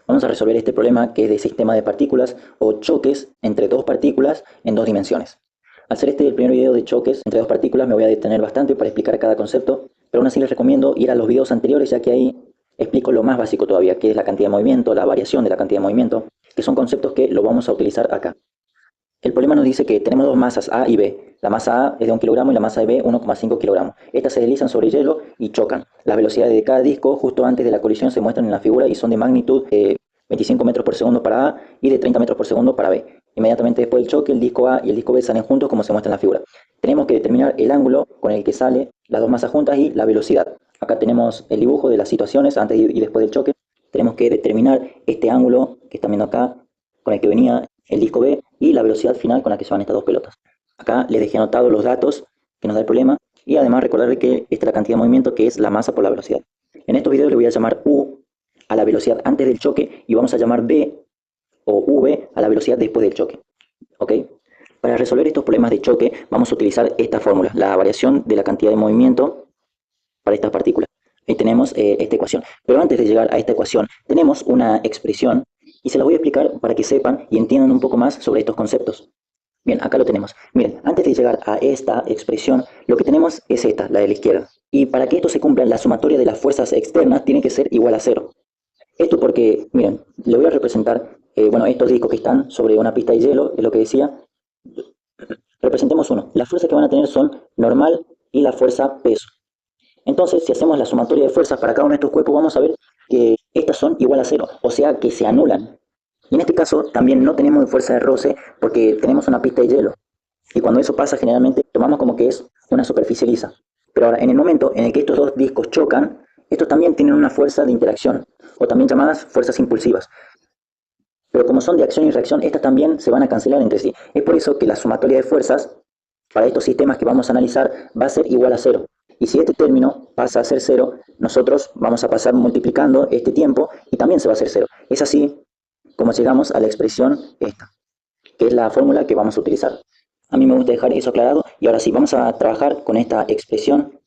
Vamos a resolver este problema que es de sistema de partículas o choques entre dos partículas en dos dimensiones. Al ser este el primer video de choques entre dos partículas me voy a detener bastante para explicar cada concepto, pero aún así les recomiendo ir a los videos anteriores, ya que ahí explico lo más básico todavía, que es la cantidad de movimiento, la variación de la cantidad de movimiento, que son conceptos que lo vamos a utilizar acá. El problema nos dice que tenemos dos masas A y B. La masa A es de 1 kilogramo y la masa de B 1,5 kilogramos. Estas se deslizan sobre hielo y chocan. Las velocidades de cada disco justo antes de la colisión se muestran en la figura y son de magnitud 25 metros por segundo para A y de 30 metros por segundo para B. Inmediatamente después del choque, el disco A y el disco B salen juntos como se muestra en la figura. Tenemos que determinar el ángulo con el que salen las dos masas juntas y la velocidad. Acá tenemos el dibujo de las situaciones antes y después del choque. Tenemos que determinar este ángulo que están viendo acá con el que venía el disco B y la velocidad final con la que se van estas dos pelotas. Acá les dejé anotados los datos que nos da el problema y además recordarles que esta es la cantidad de movimiento, que es la masa por la velocidad. En estos videos le voy a llamar U a la velocidad antes del choque y vamos a llamar B o V a la velocidad después del choque. ¿Ok? Para resolver estos problemas de choque vamos a utilizar esta fórmula, la variación de la cantidad de movimiento para estas partículas. Ahí tenemos esta ecuación. Pero antes de llegar a esta ecuación tenemos una expresión y se las voy a explicar para que sepan y entiendan un poco más sobre estos conceptos. Bien, acá lo tenemos. Miren, antes de llegar a esta expresión, lo que tenemos es esta, la de la izquierda. Y para que esto se cumpla, la sumatoria de las fuerzas externas tiene que ser igual a 0. Esto porque, miren, le voy a representar, estos discos que están sobre una pista de hielo, es lo que decía. Representemos uno. Las fuerzas que van a tener son normal y la fuerza peso. Entonces, si hacemos la sumatoria de fuerzas para cada uno de estos cuerpos, vamos a ver que estas son igual a 0, o sea que se anulan. Y en este caso también no tenemos fuerza de roce porque tenemos una pista de hielo. Y cuando eso pasa, generalmente tomamos como que es una superficie lisa. Pero ahora, en el momento en el que estos dos discos chocan, estos también tienen una fuerza de interacción, o también llamadas fuerzas impulsivas. Pero como son de acción y reacción, estas también se van a cancelar entre sí. Es por eso que la sumatoria de fuerzas para estos sistemas que vamos a analizar va a ser igual a 0. Y si este término pasa a ser 0, nosotros vamos a pasar multiplicando este tiempo y también se va a hacer 0. Es así como llegamos a la expresión esta, que es la fórmula que vamos a utilizar. A mí me gusta dejar eso aclarado y ahora sí, vamos a trabajar con esta expresión.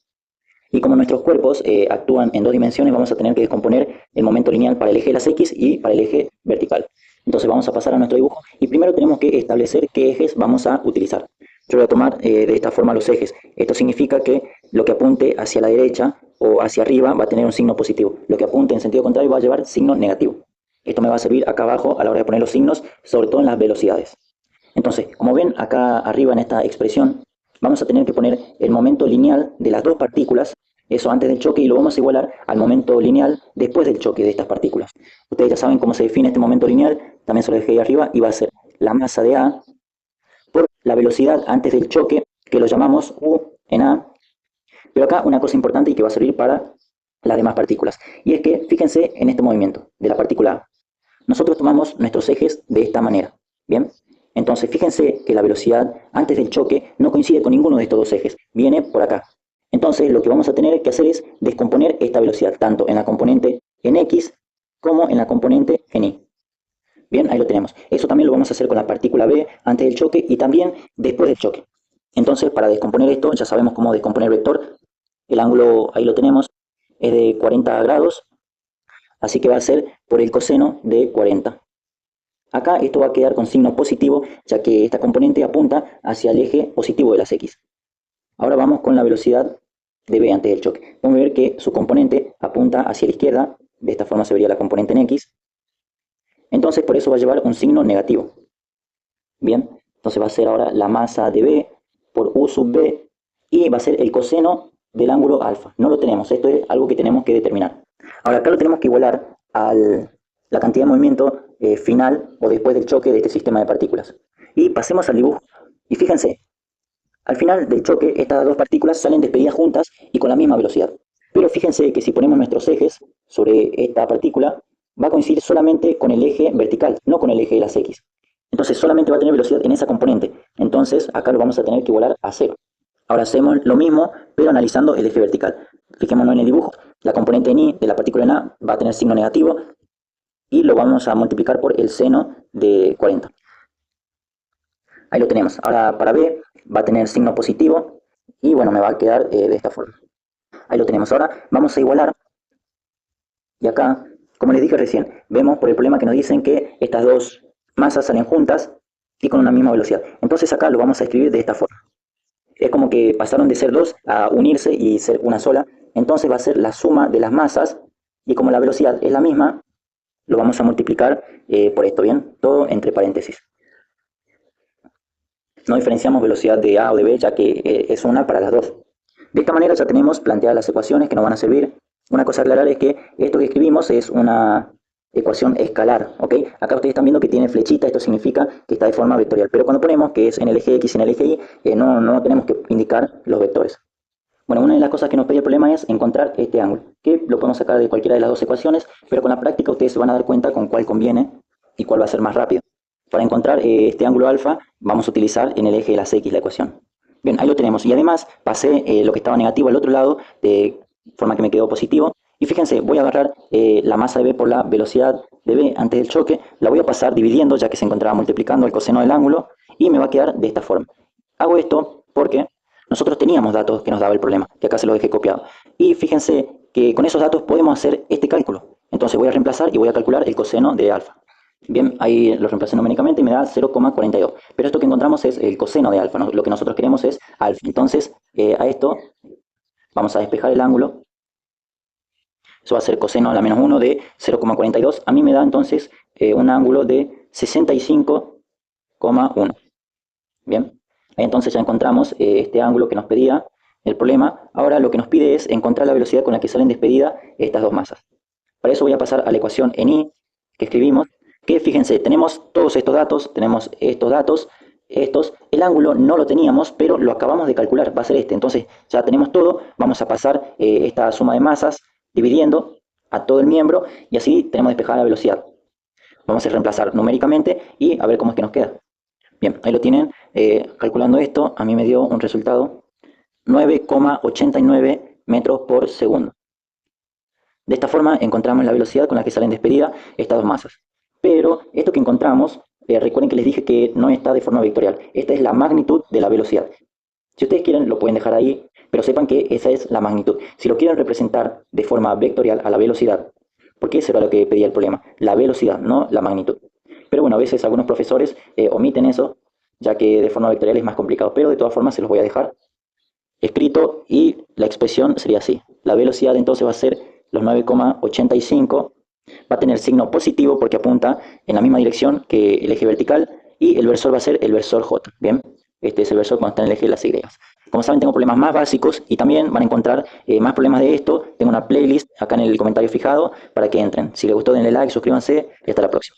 Y como nuestros cuerpos actúan en dos dimensiones, vamos a tener que descomponer el momento lineal para el eje de las X y para el eje vertical. Entonces vamos a pasar a nuestro dibujo y primero tenemos que establecer qué ejes vamos a utilizar. Yo voy a tomar de esta forma los ejes. Esto significa que lo que apunte hacia la derecha o hacia arriba va a tener un signo positivo. Lo que apunte en sentido contrario va a llevar signo negativo. Esto me va a servir acá abajo a la hora de poner los signos, sobre todo en las velocidades. Entonces, como ven acá arriba en esta expresión, vamos a tener que poner el momento lineal de las dos partículas, eso antes del choque, y lo vamos a igualar al momento lineal después del choque de estas partículas. Ustedes ya saben cómo se define este momento lineal, también se lo dejé ahí arriba, y va a ser la masa de A por la velocidad antes del choque, que lo llamamos U en A. Pero acá una cosa importante y que va a servir para las demás partículas, y es que fíjense en este movimiento de la partícula A. Nosotros tomamos nuestros ejes de esta manera, ¿bien? Entonces fíjense que la velocidad antes del choque no coincide con ninguno de estos dos ejes, viene por acá. Entonces lo que vamos a tener que hacer es descomponer esta velocidad, tanto en la componente en X como en la componente en Y. Bien, ahí lo tenemos. Eso también lo vamos a hacer con la partícula B antes del choque y también después del choque. Entonces, para descomponer esto, ya sabemos cómo descomponer el vector. El ángulo, ahí lo tenemos, es de 40 grados. Así que va a ser por el coseno de 40. Acá esto va a quedar con signo positivo, ya que esta componente apunta hacia el eje positivo de las X. Ahora vamos con la velocidad de B antes del choque. Vamos a ver que su componente apunta hacia la izquierda. De esta forma se vería la componente en X. Entonces por eso va a llevar un signo negativo. Bien, entonces va a ser ahora la masa de B por U sub B y va a ser el coseno del ángulo alfa. No lo tenemos, esto es algo que tenemos que determinar. Ahora acá lo tenemos que igualar a la cantidad de movimiento final o después del choque de este sistema de partículas. Y pasemos al dibujo. Y fíjense, al final del choque estas dos partículas salen despedidas juntas y con la misma velocidad. Pero fíjense que si ponemos nuestros ejes sobre esta partícula, va a coincidir solamente con el eje vertical, no con el eje de las X. Entonces solamente va a tener velocidad en esa componente. Entonces acá lo vamos a tener que igualar a 0. Ahora hacemos lo mismo, pero analizando el eje vertical. Fijémonos en el dibujo. La componente en Y de la partícula en A va a tener signo negativo y lo vamos a multiplicar por el seno de 40. Ahí lo tenemos. Ahora para B va a tener signo positivo y bueno, me va a quedar de esta forma. Ahí lo tenemos. Ahora vamos a igualar y acá Como les dije recién, vemos por el problema que nos dicen que estas dos masas salen juntas y con una misma velocidad. Entonces acá lo vamos a escribir de esta forma. Es como que pasaron de ser dos a unirse y ser una sola. Entonces va a ser la suma de las masas y como la velocidad es la misma, lo vamos a multiplicar por esto, ¿bien? Todo entre paréntesis. No diferenciamos velocidad de A o de B, ya que es una para las dos. De esta manera ya tenemos planteadas las ecuaciones que nos van a servir. Una cosa a aclarar es que esto que escribimos es una ecuación escalar, ¿ok? Acá ustedes están viendo que tiene flechita, esto significa que está de forma vectorial. Pero cuando ponemos que es en el eje X y en el eje Y, no tenemos que indicar los vectores. Bueno, una de las cosas que nos pedía el problema es encontrar este ángulo, que lo podemos sacar de cualquiera de las dos ecuaciones, pero con la práctica ustedes se van a dar cuenta con cuál conviene y cuál va a ser más rápido. Para encontrar este ángulo alfa, vamos a utilizar en el eje de las X la ecuación. Bien, ahí lo tenemos. Y además pasé lo que estaba negativo al otro lado, de forma que me quedó positivo. Y fíjense, voy a agarrar la masa de B por la velocidad de B antes del choque. La voy a pasar dividiendo, ya que se encontraba multiplicando el coseno del ángulo. Y me va a quedar de esta forma. Hago esto porque nosotros teníamos datos que nos daba el problema, que acá se los dejé copiado. Y fíjense que con esos datos podemos hacer este cálculo. Entonces voy a reemplazar y voy a calcular el coseno de alfa. Bien, ahí lo reemplacé numéricamente y me da 0,42. Pero esto que encontramos es el coseno de alfa, ¿no? Lo que nosotros queremos es alfa. Entonces, a esto vamos a despejar el ángulo. Eso va a ser coseno a la menos 1 de 0,42. A mí me da entonces un ángulo de 65,1. Bien, ahí entonces ya encontramos este ángulo que nos pedía el problema. Ahora lo que nos pide es encontrar la velocidad con la que salen despedidas estas dos masas. Para eso voy a pasar a la ecuación en I que escribimos. Que fíjense, tenemos todos estos datos, tenemos estos datos, el ángulo no lo teníamos, pero lo acabamos de calcular, va a ser este. Entonces ya tenemos todo, vamos a pasar esta suma de masas dividiendo a todo el miembro y así tenemos despejada la velocidad. Vamos a reemplazar numéricamente y a ver cómo es que nos queda. Bien, ahí lo tienen, calculando esto, a mí me dio un resultado 9,89 metros por segundo. De esta forma encontramos la velocidad con la que salen despedidas estas dos masas. Pero esto que encontramos, recuerden que les dije que no está de forma vectorial. Esta es la magnitud de la velocidad. Si ustedes quieren, lo pueden dejar ahí, pero sepan que esa es la magnitud. Si lo quieren representar de forma vectorial a la velocidad, porque eso era lo que pedía el problema, la velocidad, no la magnitud. Pero bueno, a veces algunos profesores omiten eso, ya que de forma vectorial es más complicado. Pero de todas formas se los voy a dejar escrito y la expresión sería así. La velocidad entonces va a ser los 9,85. Va a tener signo positivo porque apunta en la misma dirección que el eje vertical y el versor va a ser el versor J. Bien, este es el versor cuando está en el eje de las Y. Como saben, tengo problemas más básicos y también van a encontrar más problemas de esto. Tengo una playlist acá en el comentario fijado para que entren. Si les gustó, denle like, suscríbanse y hasta la próxima.